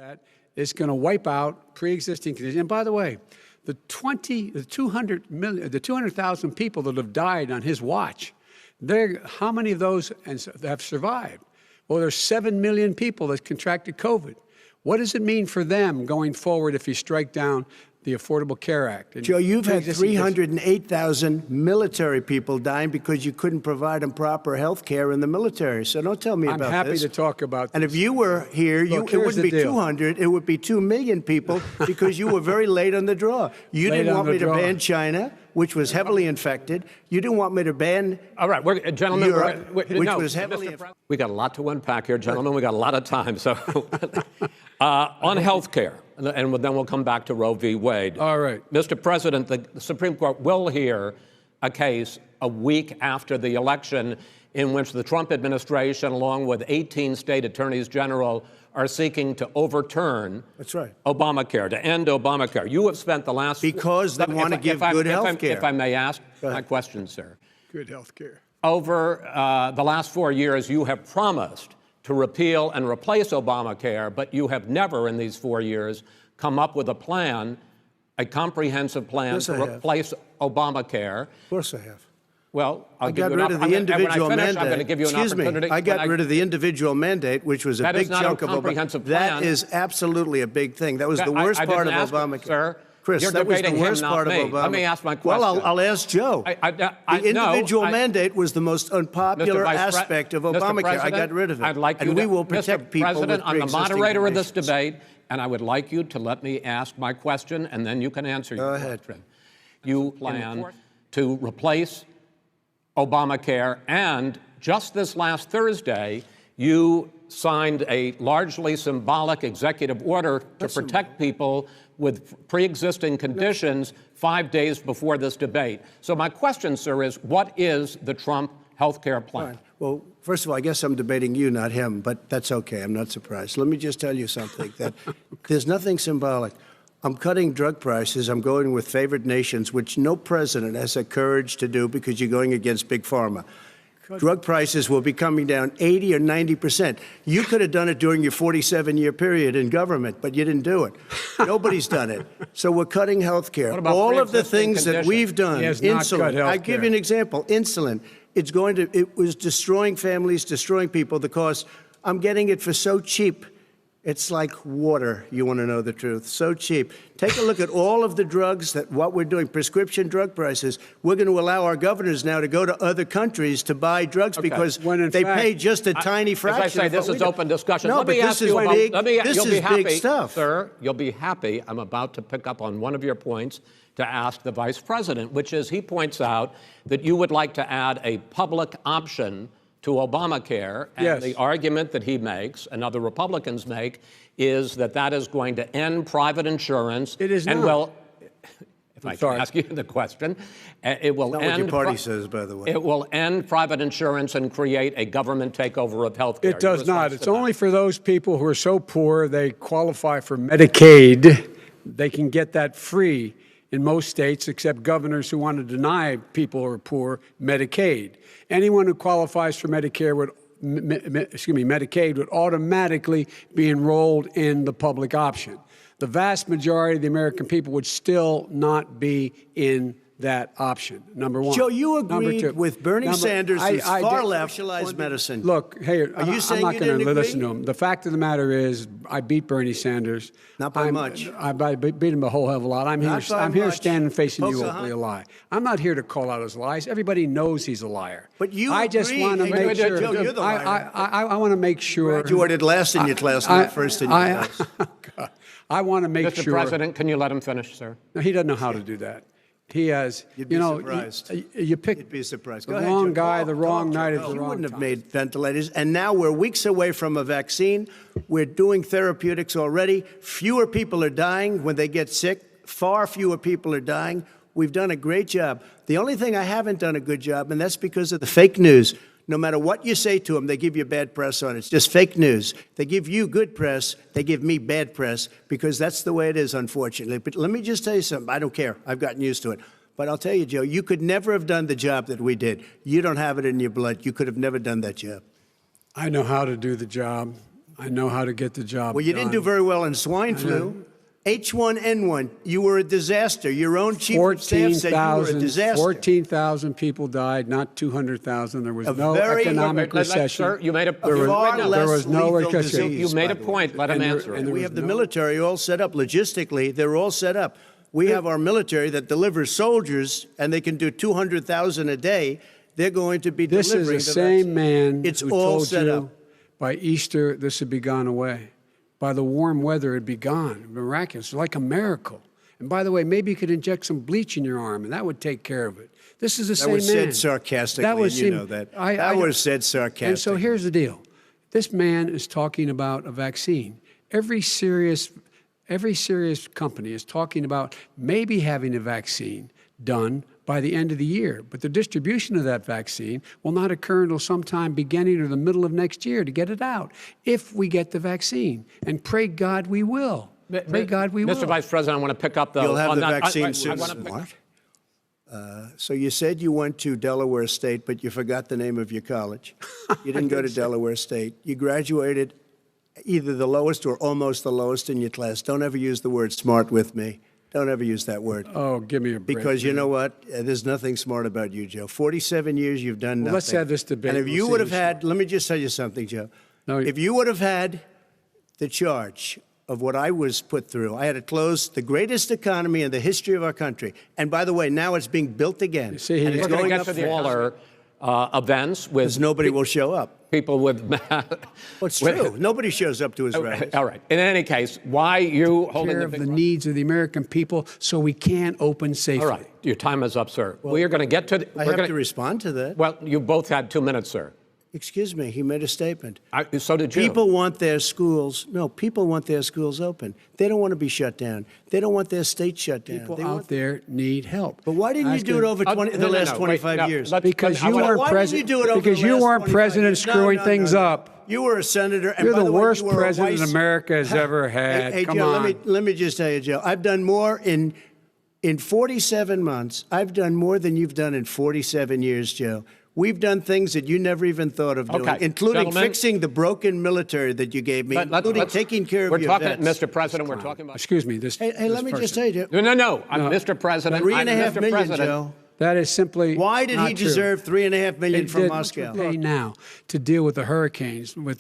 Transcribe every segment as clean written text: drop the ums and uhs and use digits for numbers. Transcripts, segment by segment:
that is going to wipe out pre-existing conditions. And by the way, the 200,000 people that have died on his watch, how many of those have survived? Well, there's 7 million people that contracted COVID. What does it mean for them going forward if you strike down the Affordable Care Act? Joe, you've had 308,000 military people dying because you couldn't provide them proper health care in the military. So don't tell me about this. I'm happy to talk about this. And if you were here, it wouldn't be 200, it would be 2 million people because you were very late on the draw. You didn't want me to ban China, which was heavily infected. You didn't want me to ban All right, gentlemen, Europe, which was heavily infected. We got a lot to unpack here, gentlemen. We got a lot of time. So on health care, and then we'll come back to Roe v. Wade. All right. Mr. President, the Supreme Court will hear a case a week after the election in which the Trump administration, along with 18 state attorneys general, are seeking to overturn Obamacare, to end Obamacare. You have spent the last... Because they want to give good health care. If I may ask my question, sir. Good health care. Over the last 4 years, you have promised to repeal and replace Obamacare, but you have never in these 4 years come up with a plan, a comprehensive plan to replace Obamacare. Of course I have. Well, I got rid of the individual mandate. I'm going to give you an opportunity. I got rid of the individual mandate, which was a big chunk of Obamacare. That is absolutely a big thing. That was the worst part of Obamacare. Sir, Chris, that was the worst part of Obama. Let me ask my question. Well, I'll ask Joe. The individual mandate was the most unpopular aspect of Obamacare. I got rid of it. I'd like and we will protect people with President, I'm the pre-existing moderator of this conditions. debate, and I would like you to let me ask my question, and then you can answer your question. You plan to replace Obamacare, and just this last Thursday, you signed a largely symbolic executive order to protect people with pre-existing conditions 5 days before this debate. So my question, sir, is what is the Trump health care plan? Fine. Well, first of all, I guess I'm debating you, not him, but that's okay. I'm not surprised. Let me just tell you something, that there's nothing symbolic. I'm cutting drug prices. I'm going with favored nations, which no president has the courage to do because you're going against Big Pharma. Drug prices will be coming down 80 or 90%. You could have done it during your 47-year period in government, but you didn't do it. Nobody's done it. So we're cutting health care. All of the things that we've done, insulin, I give you an example, insulin, it was destroying families, destroying people. The cost, I'm getting it for so cheap. It's like water, you want to know the truth. So cheap. Take a look at all of the drugs what we're doing, prescription drug prices. We're going to allow our governors now to go to other countries to buy drugs because they pay just a tiny fraction. As I say, this is open discussion. No, let but me ask you about, this is big stuff. Sir, you'll be happy. I'm about to pick up on one of your points to ask the Vice President, which is he points out that you would like to add a public option to Obamacare, and the argument that he makes and other Republicans make is that that is going to end private insurance. It is not. Well, if I can ask you the question, it will end. Not what your party says, by the way. It will end private insurance and create a government takeover of health care. It does not. It's only for those people who are so poor they qualify for Medicaid. They can get that free in most states, except governors who want to deny people who are poor Medicaid. Anyone who qualifies for Medicare Medicaid would automatically be enrolled in the public option. The vast majority of the American people would still not be in that option, number one. Joe, you agreed with Bernie Sanders, who's far left, socialized medicine. Look, hey, are you saying I'm not going to listen to him. The fact of the matter is, I beat Bernie Sanders. Not by much. I beat him a whole hell of a lot. I'm here standing facing you openly a lie. I'm not here to call out his lies. Everybody knows he's a liar. But you I just want to make sure. Joe, you're the liar. I want to make sure. Graduated last in your class, not first in your class. I want to make sure. Mr. President, can you let him finish, sir? No, he doesn't know how to do that. He has, You'd be surprised. You picked You'd be surprised. the wrong guy, the wrong night at the wrong time. You wouldn't have made ventilators. And now we're weeks away from a vaccine. We're doing therapeutics already. Fewer people are dying when they get sick. Far fewer people are dying. We've done a great job. The only thing I haven't done a good job, and that's because of the fake news. No matter what you say to them, they give you bad press on it. It's just fake news. They give you good press. They give me bad press because that's the way it is, unfortunately. But let me just tell you something. I don't care. I've gotten used to it. But I'll tell you, Joe, you could never have done the job that we did. You don't have it in your blood. You could have never done that job. I know how to do the job. I know how to get the job Well, you didn't do done. very well in swine flu. H1N1, you were a disaster. Your own chief of staff said you were a disaster. 14,000 people died, not 200,000. There was A no very- economic recession. Sir, you made a Far there was less no lethal recession. disease, you made by a the way. point. Let him answer. and there We was have the no- military all set up logistically. They're all set up. We have our military that delivers soldiers, and they can do 200,000 a day. They're going to be This delivering is the the same vaccine. man It's who all told set you up. by Easter this would be gone away. By the warm weather, it'd be gone. Miraculous, like a miracle. And by the way, maybe you could inject some bleach in your arm, and that would take care of it. This is the That same was man. said sarcastically, That was and you him- know that. I- That was said sarcastically. And so here's the deal. This man is talking about a vaccine. Every serious company is talking about maybe having a vaccine done by the end of the year. But the distribution of that vaccine will not occur until sometime beginning or the middle of next year to get it out, if we get the vaccine. And pray God we will. Pray God we will. Mr. Vice President, I want to pick up the. You'll have on the that- vaccine I soon. wanna pick- What? So you said you went to Delaware State, but you forgot the name of your college. You didn't go to Delaware State. You graduated either the lowest or almost the lowest in your class. Don't ever use the word smart with me. Don't ever use that word. Oh, give me a break. Because you know what? There's nothing smart about you, Joe. 47 years you've done nothing. let's have this debate. And if We'll you see would have who's had, let me just tell you something, Joe. No, If you would have had the charge of what I was put through, I had to close the greatest economy in the history of our country. And by the way, now it's being built again. see, and he's it's We're going going to up get to the faster. smaller events with Because nobody will show up. people with. Well, it's true. Nobody shows up to his rallies. All right. In any case, why you holding care the of big the needs of the American people so we can open safely. All right. Your time is up, sir. We are going to get to. I have to respond to that. Well, you both had 2 minutes, sir. Excuse me, he made a statement. So did you. People want their schools, people want their schools open. They don't want to be shut down. They don't want their state shut down. People They out want- there need help. But why didn't you do it over No, the no, last no, 25 wait, no, years? let's- Because I you wanna- weren't Why didn't president. you do it over Because the you last weren't 25 president years? screwing No, things no. up. You were a senator. And You're by the way, worst you were a president vice- America has ever had. Hey, Come Joe, on. let me just tell you, Joe. I've done more in 47 months. I've done more than you've done in 47 years, Joe. We've done things that you never even thought of doing, Okay, including gentlemen. fixing the broken military that you gave me, including taking care of We're your talking, vets. Mr. President, we're talking about. Excuse me. This. Hey, this let me just person. tell you, No. I'm Mr. President. I'm $3.5 Mr. million, President. Joe. That is simply. Why did not he true. deserve $3.5 million They from did Moscow? pay now to deal with the hurricanes. By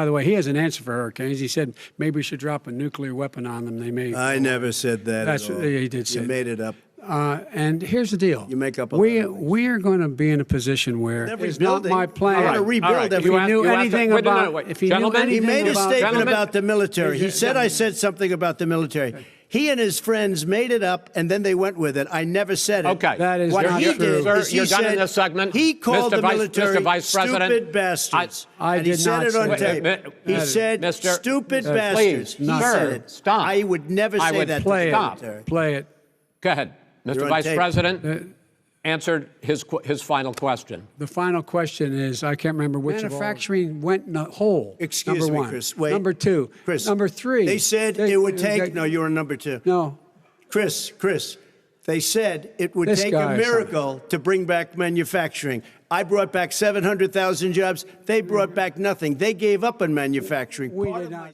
the way, he has an answer for hurricanes. He said maybe we should drop a nuclear weapon on them. They may. I never said that That's at all. he did say. You made it up. And here's the deal. You make up a lot of things. We are going to be in a position where They're it's not rebuilding. my plan. I want to rebuild All right. every- If he knew You asked- anything wait, no, no, about, wait. if he Gentlemen, knew He anything made a about, statement Gentlemen. about the military. He said I said something about the military. He and his friends made it up, and then they went with it. I never said it. Okay. That is What not he true. did Sir, is he you're done in said- this segment. He called Mr. the military Vice President, stupid bastards. I and he did said not it on say tape. that. He said Mr. stupid Please, bastards. He not said true. it. Stop. I would never I say would that play to it. the Stop. military. Play it. Go ahead. You're Mr. on Vice tape. President answered his final question. The final question is, I can't remember which manufacturing went in a hole. Excuse number me, one. Chris. Wait. Number two. Chris. Number three. They said it would take. No, you were number two. No. Chris, they said it would This take guy a is miracle to bring back manufacturing. I brought back 700,000 jobs. They brought back nothing. They gave up on manufacturing. We Part did of not. my-